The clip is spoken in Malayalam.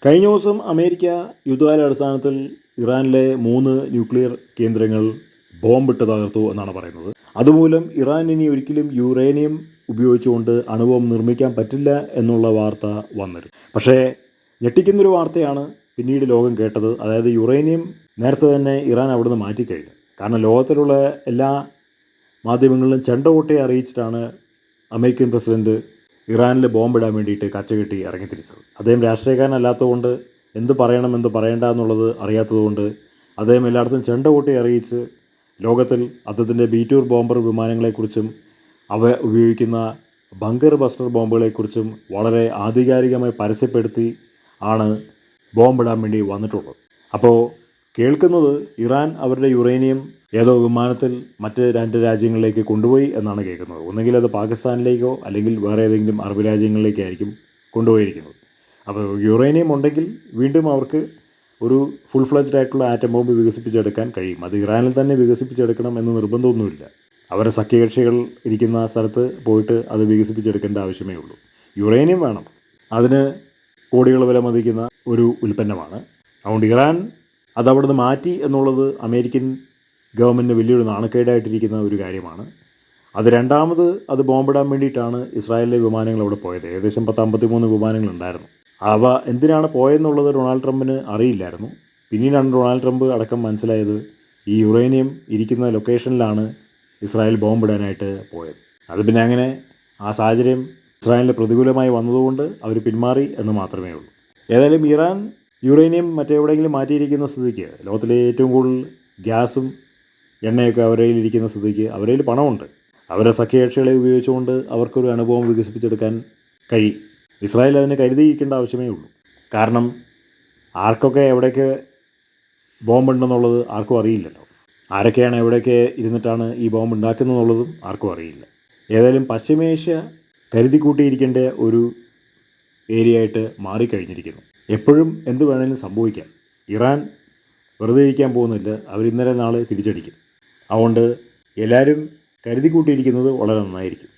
കഴിഞ്ഞ ദിവസം അമേരിക്ക യുദ്ധകാലാടിസ്ഥാനത്തിൽ ഇറാനിലെ 3 ന്യൂക്ലിയർ കേന്ദ്രങ്ങൾ ബോംബിട്ട് തകർത്തു എന്നാണ് പറയുന്നത്. അതുമൂലം ഇറാൻ ഇനി ഒരിക്കലും യുറേനിയം ഉപയോഗിച്ചുകൊണ്ട് അണുബോംബ് നിർമ്മിക്കാൻ പറ്റില്ല എന്നുള്ള വാർത്ത വന്നിരുന്നു. പക്ഷേ ഞെട്ടിക്കുന്നൊരു വാർത്തയാണ് പിന്നീട് ലോകം കേട്ടത്. അതായത് യുറേനിയം നേരത്തെ തന്നെ ഇറാൻ അവിടുന്ന് മാറ്റിക്കഴിഞ്ഞു. കാരണം ലോകത്തിലുള്ള എല്ലാ മാധ്യമങ്ങളിലും ചെണ്ട കൊട്ടി അറിയിച്ചിട്ടാണ് അമേരിക്കൻ പ്രസിഡൻറ്റ് ഇറാനിൽ ബോംബിടാൻ വേണ്ടിയിട്ട് കച്ചകെട്ടി ഇറങ്ങിത്തിരിച്ചത്. അദ്ദേഹം രാഷ്ട്രീയക്കാരനല്ലാത്തതുകൊണ്ട് എന്ത് പറയണം എന്ത് പറയേണ്ട എന്നുള്ളത് അറിയാത്തതുകൊണ്ട് അദ്ദേഹം എല്ലായിടത്തും ചെണ്ട കൊട്ടി അറിയിച്ച് ലോകത്തിൽ അദ്ദേഹത്തിൻ്റെ B-2 ബോംബർ വിമാനങ്ങളെക്കുറിച്ചും അവ ഉപയോഗിക്കുന്ന ബങ്കർ ബസ്റ്റർ ബോംബുകളെക്കുറിച്ചും വളരെ ആധികാരികമായി പരസ്യപ്പെടുത്തി ആണ് ബോംബിടാൻ വേണ്ടി വന്നിട്ടുള്ളത്. അപ്പോൾ കേൾക്കുന്നത് ഇറാൻ അവരുടെ യുറേനിയം ഏതോ വിമാനത്തിൽ മറ്റ് 2 രാജ്യങ്ങളിലേക്ക് കൊണ്ടുപോയി എന്നാണ് കേൾക്കുന്നത്. ഒന്നുകിൽ അത് പാകിസ്ഥാനിലേക്കോ അല്ലെങ്കിൽ വേറെ ഏതെങ്കിലും അറബ് രാജ്യങ്ങളിലേക്കായിരിക്കും കൊണ്ടുപോയിരിക്കുന്നത്. അപ്പോൾ യുറേനിയം ഉണ്ടെങ്കിൽ വീണ്ടും അവർക്ക് ഒരു ഫുൾ ഫ്ലഡ്ജ്ഡ് ആയിട്ടുള്ള ആറ്റം ബോംബ് വികസിപ്പിച്ചെടുക്കാൻ കഴിയും. അത് ഇറാനിൽ തന്നെ വികസിപ്പിച്ചെടുക്കണം എന്ന് നിർബന്ധമൊന്നുമില്ല. അവരെ സഖ്യകക്ഷികൾ ഇരിക്കുന്ന സ്ഥലത്ത് പോയിട്ട് അത് വികസിപ്പിച്ചെടുക്കേണ്ട ആവശ്യമേ ഉള്ളൂ. യുറേനിയം വേണം, അതിന് കോടികൾ വില മതിക്കുന്ന ഒരു ഉൽപ്പന്നമാണ്. അതുകൊണ്ട് ഇറാൻ അതവിടുന്ന് മാറ്റി എന്നുള്ളത് അമേരിക്കൻ ഗവൺമെൻറ്റിന് വലിയൊരു നാണക്കേടായിട്ടിരിക്കുന്ന ഒരു കാര്യമാണ്. അത് രണ്ടാമത് അത് ബോംബിടാൻ വേണ്ടിയിട്ടാണ് ഇസ്രായേലിലെ വിമാനങ്ങൾ അവിടെ പോയത്. ഏകദേശം 53 വിമാനങ്ങളുണ്ടായിരുന്നു. അവ എന്തിനാണ് പോയെന്നുള്ളത് ഡൊണാൾഡ് ട്രംപിന് അറിയില്ലായിരുന്നു. പിന്നീടാണ് ഡൊണാൾഡ് ട്രംപ് അടക്കം മനസ്സിലായത് ഈ യുറേനിയം ഇരിക്കുന്ന ലൊക്കേഷനിലാണ് ഇസ്രായേൽ ബോംബിടാനായിട്ട് പോയത്. അത് പിന്നെ അങ്ങനെ ആ സാഹചര്യം ഇസ്രായേലിന് പ്രതികൂലമായി വന്നതുകൊണ്ട് അവർ പിന്മാറി എന്ന് മാത്രമേ ഉള്ളൂ. ഏതായാലും ഇറാൻ യുറേനിയം മറ്റെവിടെയെങ്കിലും മാറ്റിയിരിക്കുന്ന സ്ഥിതിക്ക്, ലോകത്തിലെ ഏറ്റവും കൂടുതൽ ഗ്യാസും എണ്ണയൊക്കെ അവരുടെ ഇരിക്കുന്ന സ്ഥിതിക്ക് അവരുടെ കയ്യിൽ പണമുണ്ട്. അവരുടെ സഖ്യകക്ഷികളെ ഉപയോഗിച്ചുകൊണ്ട് അവർക്കൊരു അണുബോംബ് വികസിപ്പിച്ചെടുക്കാൻ കഴിയും. ഇസ്രായേൽ അതിന് കരുതിയിരിക്കേണ്ട ആവശ്യമേ ഉള്ളൂ. കാരണം ആർക്കൊക്കെ എവിടെയൊക്കെ ബോംബുണ്ടെന്നുള്ളത് ആർക്കും അറിയില്ലല്ലോ. ആരൊക്കെയാണ് എവിടെയൊക്കെ ഇരുന്നിട്ടാണ് ഈ ബോംബ് ഉണ്ടാക്കുന്നതെന്നുള്ളതും ആർക്കും അറിയില്ല. ഏതായാലും പശ്ചിമേഷ്യ കരുതി കൂട്ടിയിരിക്കേണ്ട ഒരു ഏരിയ ആയിട്ട് മാറിക്കഴിഞ്ഞിരിക്കുന്നു. എപ്പോഴും എന്ത് വേണമെങ്കിലും സംഭവിക്കാം. ഇറാൻ വെറുതെ ഇരിക്കാൻ പോകുന്നില്ല. അവർ ഇന്നലെ നാളെ തിരിച്ചടിക്കും. അതുകൊണ്ട് എല്ലാവരും കരുതി കൂട്ടിയിരിക്കുന്നത് വളരെ നന്നായിരിക്കും.